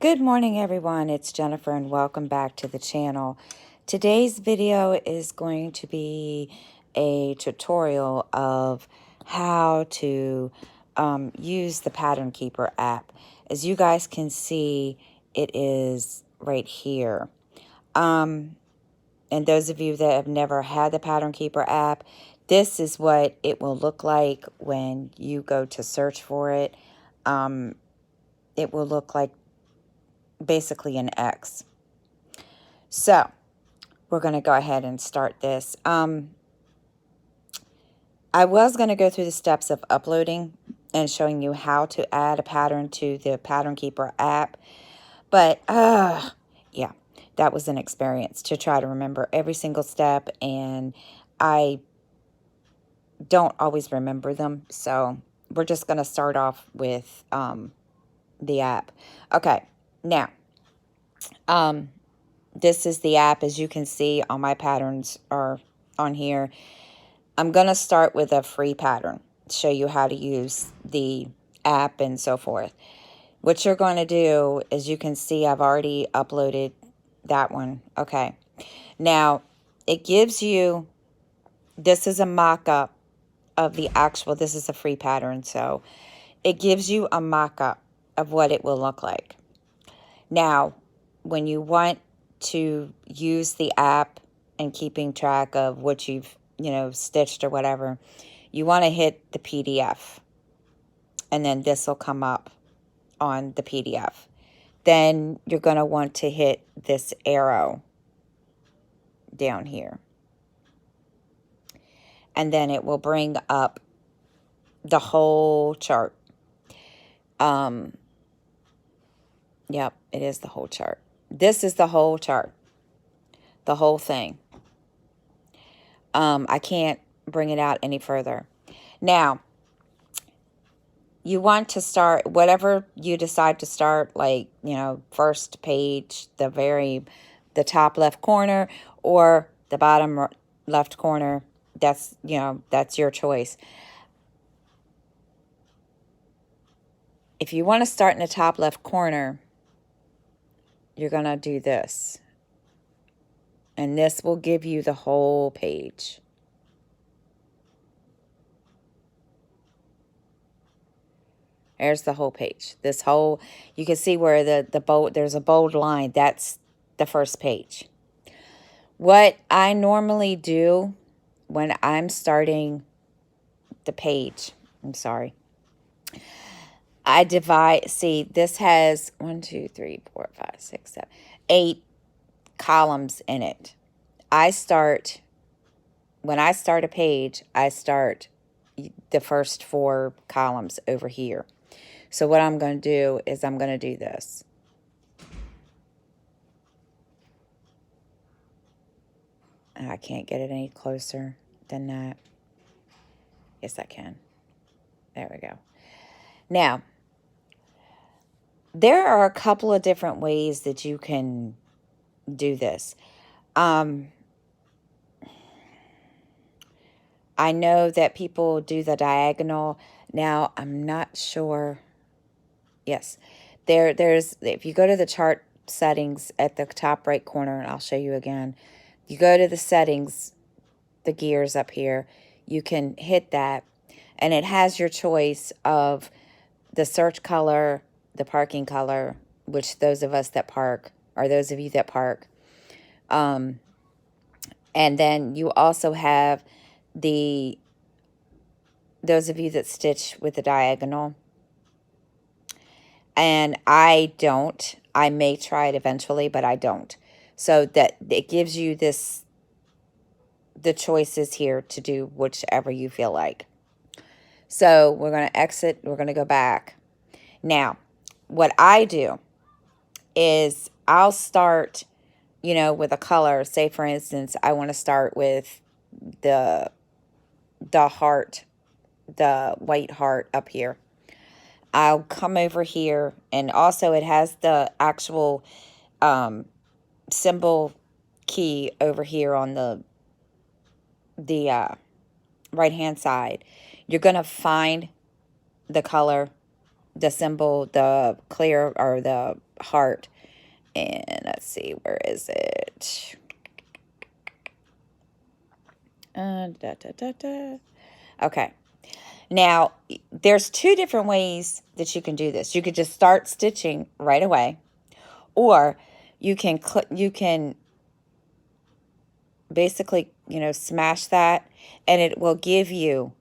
Good morning, everyone. It's Jennifer, and welcome back to the channel. Today's video is going to be a tutorial of how to use the PatternKeeper app. As you guys can see, it is right here. And those of you that have never had the PatternKeeper app, this is what it will look like when you go to search for it. It will look like basically an X. So we're going to go ahead and start this. I was going to go through the steps of uploading and showing you how to add a pattern to the PatternKeeper app. But yeah, that was an experience to try to remember every single step, and I don't always remember them. So we're just going to start off with the app. Okay, now this is the app. As you can see, all my patterns are on here. I'm going to start with a free pattern, show you how to use the app and so forth. What you're going to do is, you can see I've already uploaded that one. Okay. Now, it gives you, this is a mock-up of the actual, this is a free pattern, so it gives you a mock-up of what it will look like. Now, when you want to use the app and keeping track of what you've, stitched or whatever, you want to hit the PDF. And then this will come up on the PDF. Then you're going to want to hit this arrow down here. And then it will bring up the whole chart. Yep, it is the whole chart. This is the whole chart. The whole thing. I can't bring it out any further. Now, you want to start, whatever you decide to start, like, first page, the top left corner, or the bottom left corner. That's, that's your choice. If you want to start in the top left corner, you're going to do this. And this will give you the whole page. There's the whole page. This whole, you can see where the bold, there's a bold line. That's the first page. What I normally do when I'm starting the page, I divide, see, this has 1, 2, 3, 4, 5, 6, 7, 8 columns in it. When I start a page, I start the first 4 columns over here. So what I'm going to do is I'm going to do this. I can't get it any closer than that. Yes, I can. There we go. Now, there are a couple of different ways that you can do this. I know that people do the diagonal. Now, I'm not sure. Yes, there's, if you go to the chart settings at the top right corner, and I'll show you again. You go to the settings, the gears up here, you can hit that, and it has your choice of the search color, the parking color, which those of us that park, or those of you that park. And then you also have those of you that stitch with the diagonal. And I don't. I may try it eventually, but I don't. So that it gives you the choices here to do whichever you feel like. So we're going to exit. We're going to go back. Now, what I do is I'll start, with a color. Say, for instance, I want to start with the heart, the white heart up here. I'll come over here, and also it has the actual symbol key over here on the right-hand side. You're going to find the color, the symbol, the clear, or the heart. And let's see, where is it? Okay. Now, there's two different ways that you can do this. You could just start stitching right away, or you can basically, smash that, and it will give you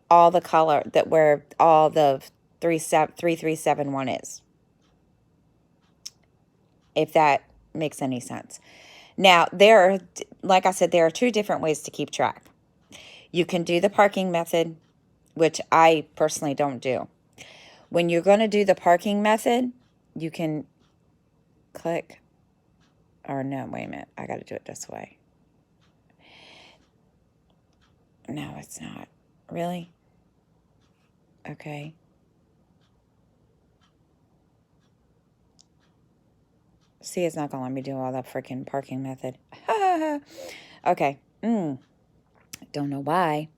all the color that where all the 3371 is, if that makes any sense. Now, like I said, there are two different ways to keep track. You can do the parking method, which I personally don't do. When you're going to do the parking method, you can click, or no, wait a minute, I got to do it this way. No, it's not. Really? Okay. See, it's not going to let me do all that freaking parking method. Okay. Don't know why.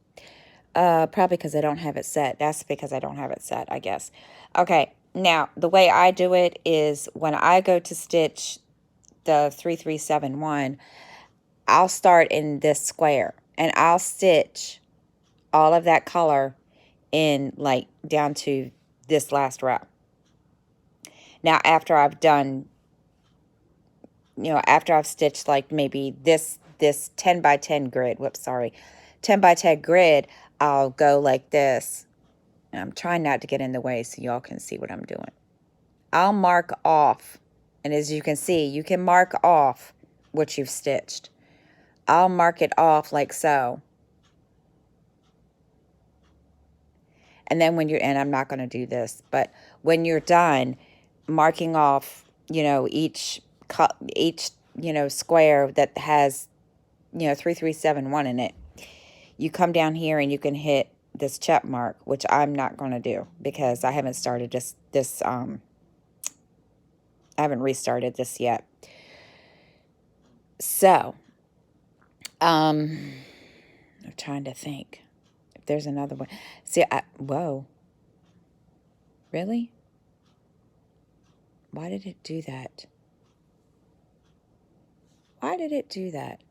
Probably because I don't have it set. That's because I don't have it set, I guess. Okay. Now, the way I do it is when I go to stitch the 3371, I'll start in this square, and I'll stitch all of that color in, like, down to this last row. Now, after I've done, after I've stitched, like, maybe this 10 by 10 grid, 10 by 10 grid, I'll go like this. And I'm trying not to get in the way so y'all can see what I'm doing. I'll mark off, and as you can see, you can mark off what you've stitched. I'll mark it off like so. And then and I'm not going to do this, but when you're done marking off, each square that has, 3371 in it, you come down here and you can hit this check mark, which I'm not going to do because I haven't started I haven't restarted this yet. So, I'm trying to think if there's another one. See, whoa. Really? Why did it do that? Why did it do that?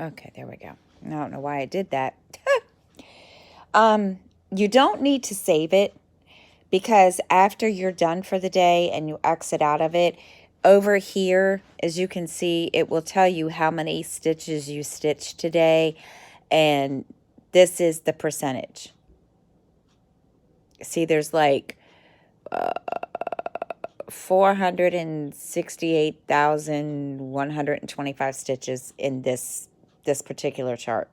Okay, there we go. I don't know why I did that. You don't need to save it, because after you're done for the day and you exit out of it, over here, as you can see, it will tell you how many stitches you stitched today, and this is the percentage. See, there's like 468,125 stitches in this particular chart.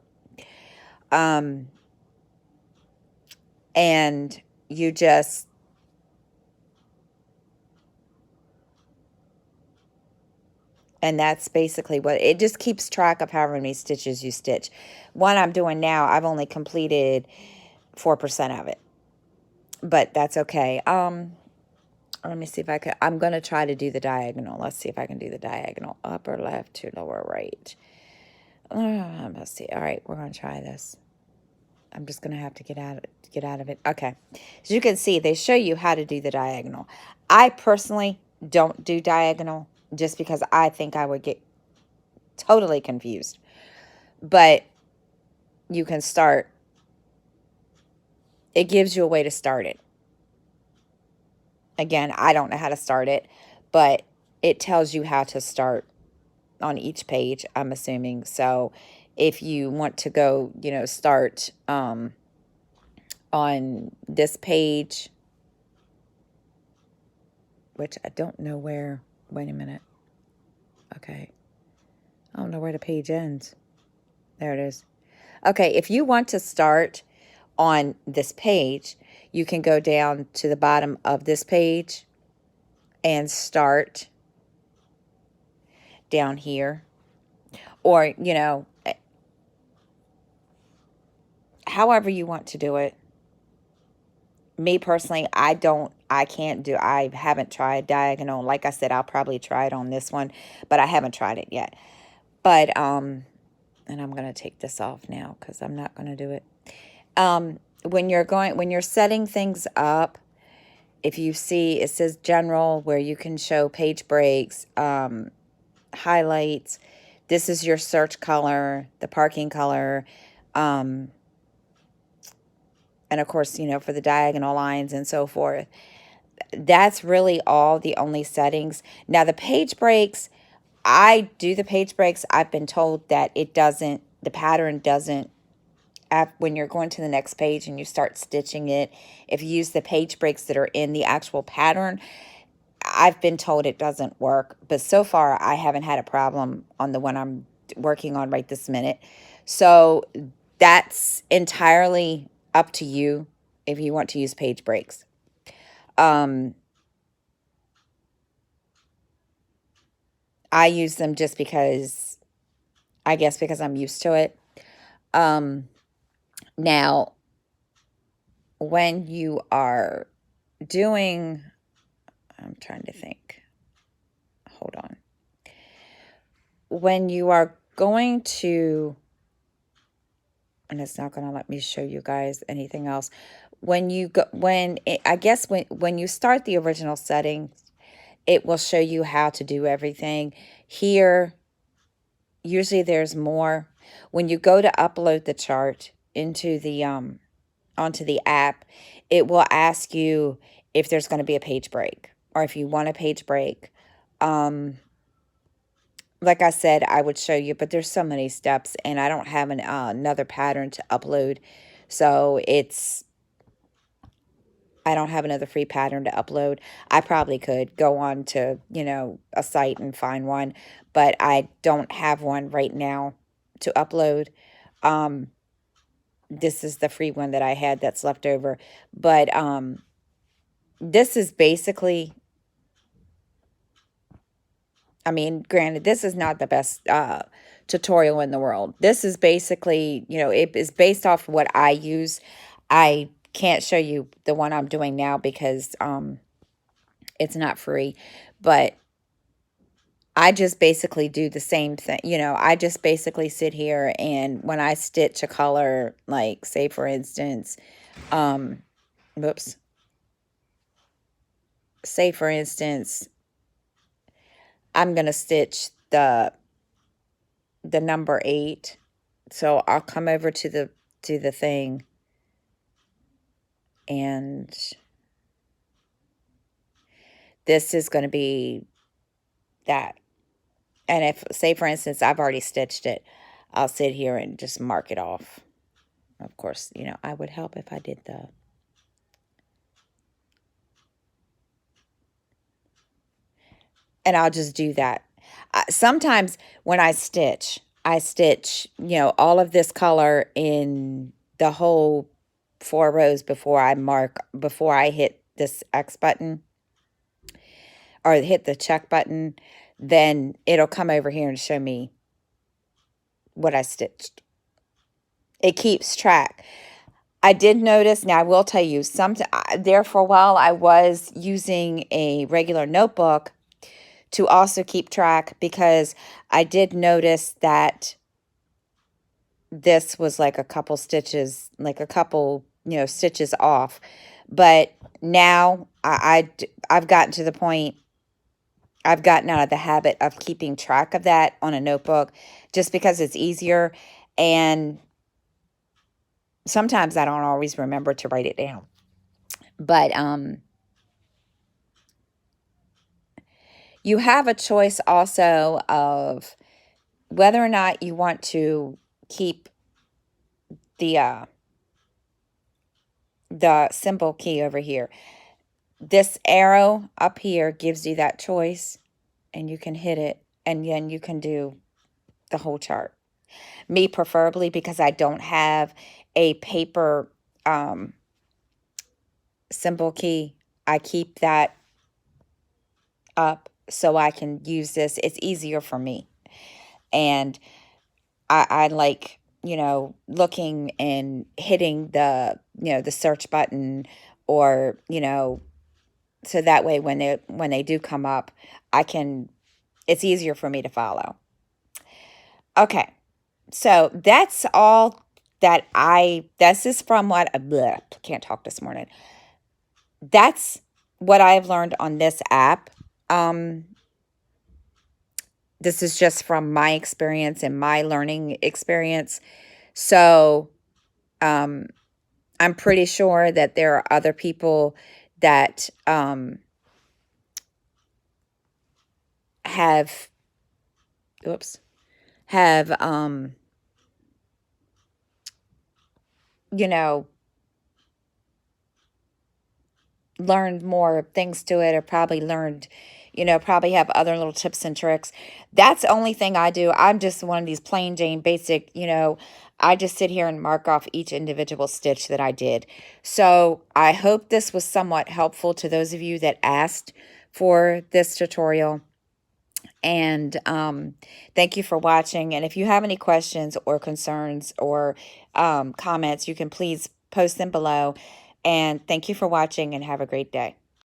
And you just and that's basically what it just keeps track of, however many stitches you stitch. One I'm doing now, I've only completed 4% of it, but that's okay. Let me see if I can. I'm going to try to do the diagonal. Let's see if I can do the diagonal. Upper left to lower right. Let's see. All right, we're going to try this. I'm just going to have to get out of it. Okay. As you can see, they show you how to do the diagonal. I personally don't do diagonal just because I think I would get totally confused. But you can start. It gives you a way to start it. Again, I don't know how to start it, but it tells you how to start on each page, I'm assuming. So if you want to go, start on this page, which I don't know where. Wait a minute. Okay. I don't know where the page ends. There it is. Okay, if you want to start on this page, you can go down to the bottom of this page and start down here. Or, however you want to do it. Me personally, I haven't tried diagonal. Like I said, I'll probably try it on this one, but I haven't tried it yet. But, and I'm going to take this off now because I'm not going to do it. when you're setting things up, if you see, it says general, where you can show page breaks, highlights. This is your search color, the parking color, and of course, for the diagonal lines and so forth. That's really all the only settings. Now, the page breaks, I do the page breaks. I've been told that the pattern doesn't, when you're going to the next page and you start stitching it, if you use the page breaks that are in the actual pattern, I've been told it doesn't work. But so far, I haven't had a problem on the one I'm working on right this minute. So that's entirely up to you if you want to use page breaks. I use them just because, I guess because I'm used to it. Now, when you are doing, I'm trying to think. Hold on. When you are going to, and it's not going to let me show you guys anything else. When you go, I guess when you start the original settings, it will show you how to do everything. Here, usually there's more. When you go to upload the chart into the onto the app, it will ask you if there's going to be a page break or if you want a page break. Like I said, I would show you, but there's so many steps, and I don't have another pattern to upload, so I don't have another free pattern to upload. I probably could go on to, a site and find one, but I don't have one right now to upload. This is the free one that I had that's left over. But this is basically, I mean, granted, this is not the best tutorial in the world. This is basically, it is based off what I use. I can't show you the one I'm doing now because it's not free. But I just basically do the same thing. I just basically sit here, and when I stitch a color, like say for instance, whoops. Say for instance, I'm going to stitch the number 8. So I'll come over to the thing, and this is going to be that. And if, say for instance, I've already stitched it, I'll sit here and just mark it off. Of course, I would help if I did and I'll just do that. Sometimes when I stitch, all of this color in the whole 4 rows before I hit this X button or hit the check button. Then it'll come over here and show me what I stitched. It keeps track. I did notice, now I will tell you, there for a while I was using a regular notebook to also keep track, because I did notice that this was like a couple stitches, stitches off. But now I've gotten to the point, I've gotten out of the habit of keeping track of that on a notebook just because it's easier. And sometimes I don't always remember to write it down. But you have a choice also of whether or not you want to keep the symbol key over here. This arrow up here gives you that choice, and you can hit it, and then you can do the whole chart. Me preferably, because I don't have a paper symbol key, I keep that up so I can use this. It's easier for me. And I like, looking and hitting the search button, or, so that way when they do come up, it's easier for me to follow. Okay. So that's all this is from what, bleh, can't talk this morning. That's what I've learned on this app. This is just from my experience and my learning experience. So, I'm pretty sure that there are other people that, have, you know, learned more things to it, or probably learned, probably have other little tips and tricks. That's the only thing I do. I'm just one of these plain Jane basic, I just sit here and mark off each individual stitch that I did. So I hope this was somewhat helpful to those of you that asked for this tutorial. And thank you for watching. And if you have any questions or concerns or comments, you can please post them below. And thank you for watching, and have a great day.